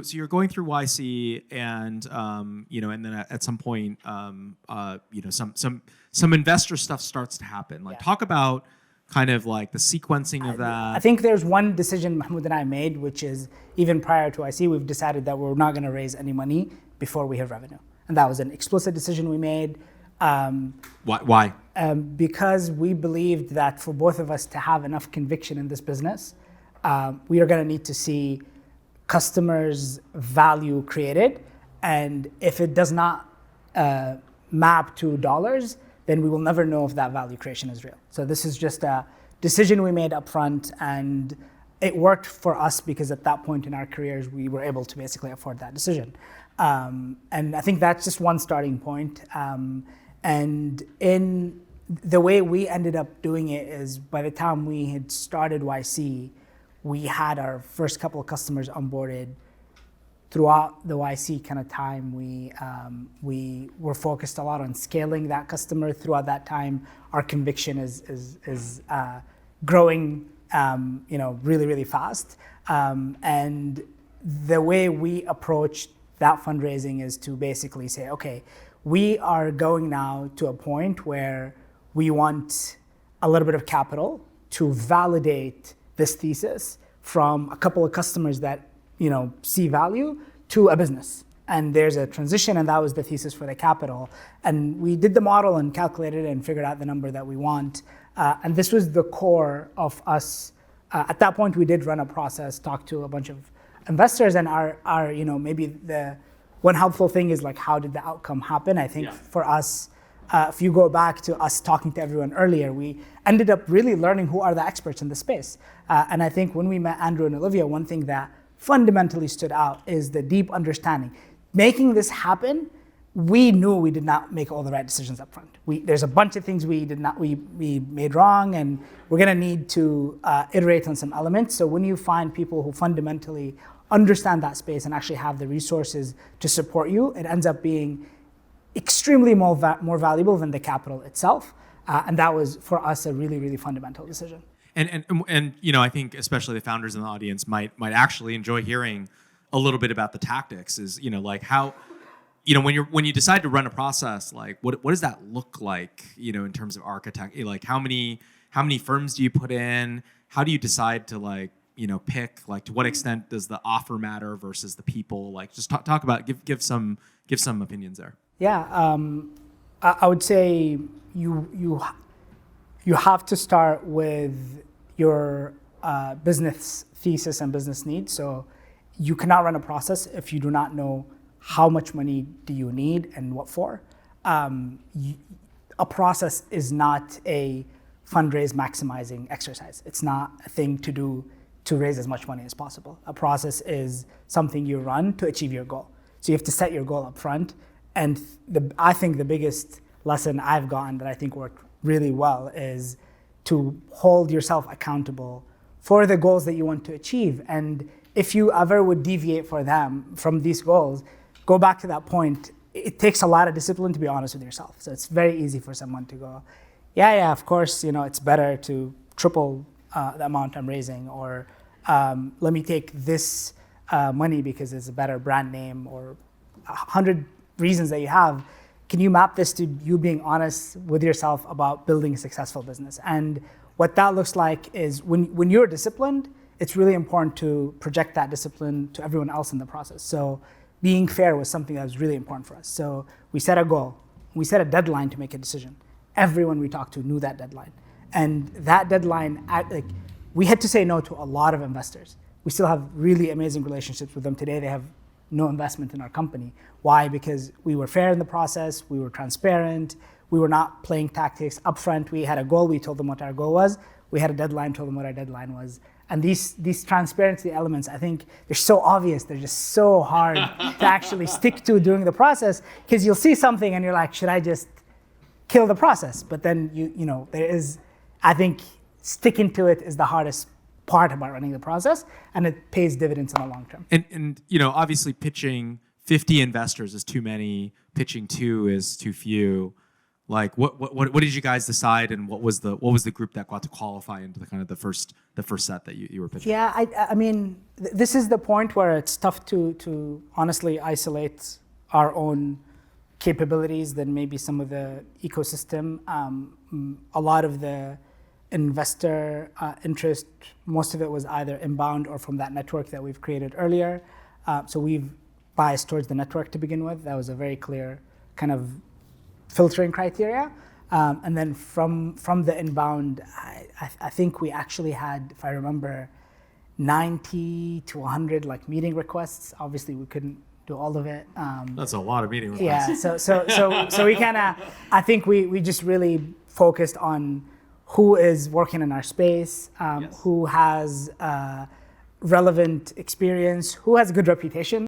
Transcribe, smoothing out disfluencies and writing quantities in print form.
So you're going through YC, and and then at some point, some investor stuff starts to happen. Talk about kind of like the sequencing of that. I think there's one decision Mahmoud and I made, which is even prior to YC, we've decided that we're not going to raise any money before we have revenue, and that was an explicit decision we made. Why? Because we believed that for both of us to have enough conviction in this business, we are going to need to see customers' value created, and if it does not map to dollars, then we will never know if that value creation is real. So this is just a decision we made up front, and it worked for us because at that point in our careers, we were able to basically afford that decision. And I think that's just one starting point. And in the way we ended up doing it is by the time we had started YC, we had our first couple of customers onboarded. Throughout the YC kind of time, we were focused a lot on scaling that customer. Throughout that time, our conviction is growing, really, really fast. And the way we approached that fundraising is to basically say, okay, we are going now to a point where we want a little bit of capital to validate this thesis from a couple of customers that see value to a business. And there's a transition, and that was the thesis for the capital. And we did the model and calculated and figured out the number that we want. And this was the core of us. At that point, we did run a process, talk to a bunch of investors, and our maybe the one helpful thing is like, how did the outcome happen? I think for us, if you go back to us talking to everyone earlier, we ended up really learning who are the experts in the space. And I think when we met Andrew and Olivia, one thing that fundamentally stood out is the deep understanding. Making this happen, we knew we did not make all the right decisions up front. There's a bunch of things we made wrong, and we're gonna need to iterate on some elements. So when you find people who fundamentally understand that space and actually have the resources to support you, it ends up being extremely more valuable than the capital itself. And that was, for us, a really, really fundamental decision. And I think especially the founders in the audience might actually enjoy hearing a little bit about the tactics. Is like how, when you decide to run a process, like what does that look like? In terms of architect, like how many firms do you put in? How do you decide to pick, like to what extent does the offer matter versus the people? Like just talk about give some opinions there. Yeah, I would say you have to start with your business thesis and business needs. So you cannot run a process if you do not know how much money do you need and what for. A process is not a fundraise maximizing exercise. It's not a thing to do to raise as much money as possible. A process is something you run to achieve your goal. So you have to set your goal up front. And I think the biggest lesson I've gotten that I think worked really well is to hold yourself accountable for the goals that you want to achieve. And if you ever would deviate from these goals, go back to that point. It takes a lot of discipline to be honest with yourself. So it's very easy for someone to go, yeah, of course, it's better to triple the amount I'm raising, or let me take this money because it's a better brand name, or 100 reasons that you have. Can you map this to you being honest with yourself about building a successful business? And what that looks like is when you're disciplined, it's really important to project that discipline to everyone else in the process. So being fair was something that was really important for us. So we set a goal. We set a deadline to make a decision. Everyone we talked to knew that deadline. And that deadline, we had to say no to a lot of investors. We still have really amazing relationships with them today. They have no investment in our company. Why? Because we were fair in the process, we were transparent, we were not playing tactics upfront. We had a goal, we told them what our goal was. We had a deadline, told them what our deadline was. And these transparency elements, I think they're so obvious, they're just so hard to actually stick to during the process, because you'll see something and you're like, should I just kill the process? But then there is, I think sticking to it is the hardest part about running the process, and it pays dividends in the long term. And obviously pitching 50 investors is too many, pitching 2 is too few. Like what did you guys decide, and what was the group that got to qualify into the kind of the first set that you were pitching? Yeah, I mean, this is the point where it's tough to honestly isolate our own capabilities than maybe some of the ecosystem. A lot of the investor interest, most of it was either inbound or from that network that we've created earlier. So we've biased towards the network to begin with. That was a very clear kind of filtering criteria. And then from the inbound, I think we actually had, if I remember, 90 to 100 like meeting requests. Obviously, we couldn't do all of it. That's a lot of meeting requests. Yeah, so we kind of, I think we just really focused on who is working in our space, Yes. who has relevant experience, who has a good reputation.